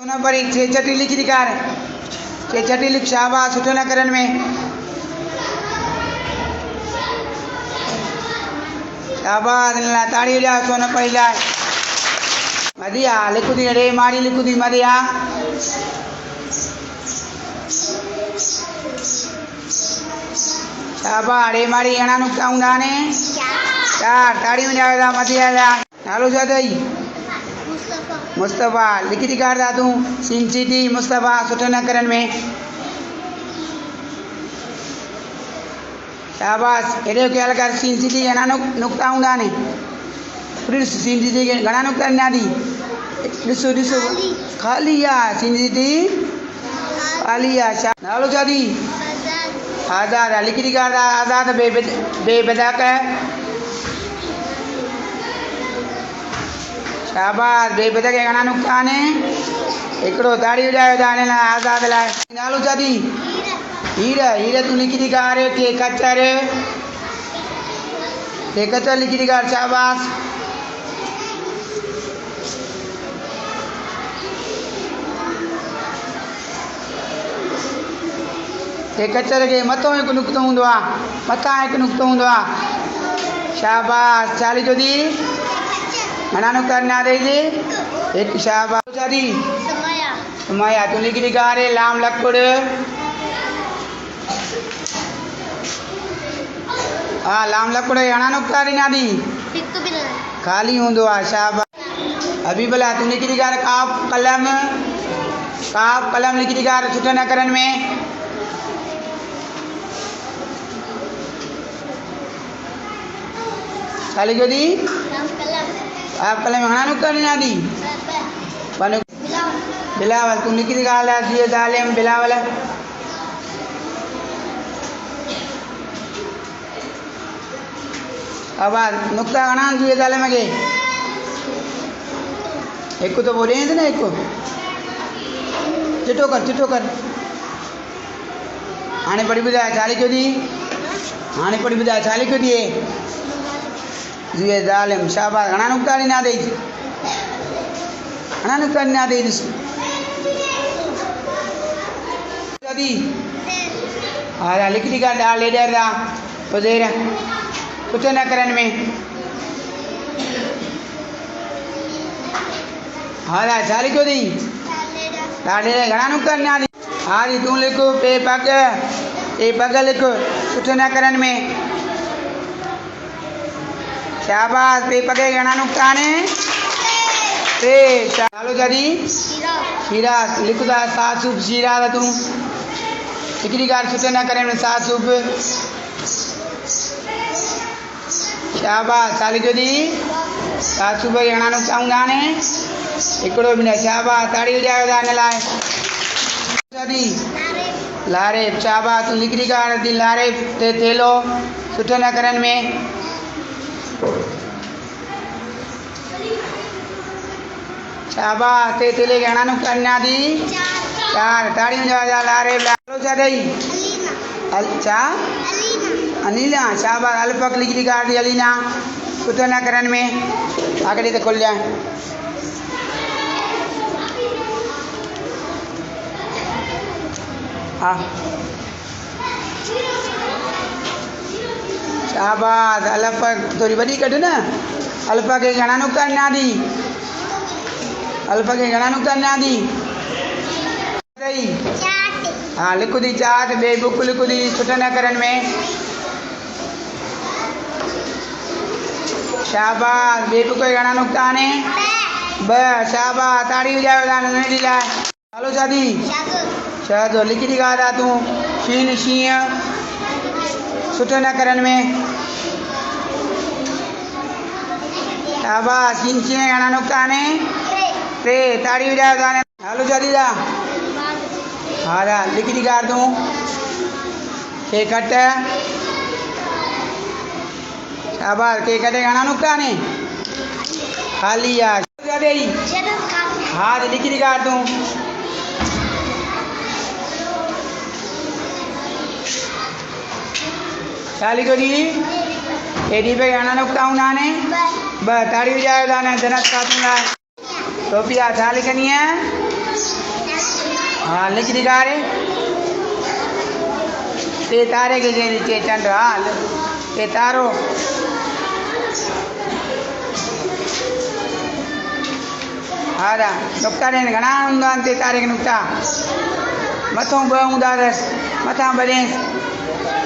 उन पर एक छेछटी लिखी दिकार छेछटी लिख शाबाश सुठो न करन में शाबाश ला ताड़ी जा सोन पहिला मदिया लिखुदी रे मारी लिखुदी मदिया शाबाश रे मारी एना नुक्ता हुंदा ने चार ताड़ी में जावेदा मदिया ला नालो छा थई मुस्तफा लिखी दिखार दा तू सिन सीटी मुस्तफा सुठो न करन में शाबाश एड़ो ख्याल कर सिन सीटी एना नुक्ता हुंदा ने प्रिंस सिन सीटी के घणा नुक्ता ना दी दिसो दिसो खाली आ सिन सीटी खाली आ नालो छा दी आजाद लिखी दिखार दा आजाद बेबदाक शाबाश बेबदा के घणा नुक्ता ने एकड़ो ताड़ी वजायो दाने ला आजाद ला नालो छा दी हीरा हीरा तू लिखी दिखार के कचर लिखी दिखार शाबाश के कचर के मथो एक नुक्तो हुंदो आ मथा एक नुक्तो हुंदो आ शाबाश चाली जो दी घणा नुक्ता ना दे जे एक शाबाश छा दी समाया तू लिखी दिखार लाम लकुड़ हाँ लाम लकुड़ घणा नुक्ता ना दी खाली हुंदो आ शाबाश अभी भला तू लिखी दिखार काफ कलम लिखी दिखार सुठो न करन में चाली जो दी आप कलम घणा नुक्ता ना दी बिलावल तू लिखी दिखार दिए जालिम बिलावल अब नुक्ता घणा दिए जालिम के एक तो बोले थे ना एक चिटो कर आने पड़ी बुझा चाली क्यों दी आने पड़ी बुझा चाली क्यों दिए दिए जालिम शाबाश घणा नुक्ता ना दे घणा नुक्ता ना दे दी हाँ लिख दिखा डाल ले डर रहा तो दे रहा कुछ न करन में हाँ चाली क्यों दी डाले घणा नुक्ता ना दी हाँ दी तू लिखो पे पग लिखो सुठो न करन में शाबाश पे पगे घणा नुक्ता ने ते चालो जदी शीरा लिखदा सात सूप शीरा तू लिखी कार सुठो न करे में सात सूप शाबाश चाली जो दी सात सूप घणा नुक्ता हुंदा ने एकड़ो भी न शाबाश ताड़ी वजायो दाने लाए जदी लारे शाबाश तू लिखी कार दी लारे ते थेलो सुठो न करन में शाबाश ते तेले घणा नुक्ता ना दी चार ताड़ी में जा लारे लालो छा दई अच्छा अनीला शाबाश अल्फक लिखी दिखार दी अलीना सुठो न करन में आगे तो खोल जाए हाँ शाबाश अल्फक थोड़ी बड़ी कट ना अल्फा के घणा नुक्ता ना दी अल्फा के घणा नुक्ता ना दी हाँ लिखो दी चाट बे बुक लिखो दी सुठो न करन में शाबाश बे बुक घणा नुक्ता ने ब शाबाश ताड़ी वजायो दाने ने दी लाए चालो शादी शादो लिखी दिखा दा तू शीन शीय सुठो न करन में शाबाश शीन शीय घणा नुक्ता ने ते ताड़ी वजायो दाने चालो शादी दा हाँ लिखी दिखार दूँ के कट शाबाश के कटे घणा नुक्ता ने खाली आ हाँ लिखी दिखार दूँ चाली को दी एडी पे घणा नुक्ता हुंदा ने ब ताड़ी वजायो दाने जनत का टोपिया चाली कनी है हाँ लिख दिखारे ते तारे के चे चंड हाँ ते तारो हाँ दा नुक्ता ने घणा हूंदा आहिनि ते तारे के नुक्ता मथों ॿ हूंदा अथसि मथां ॿ ॾेसि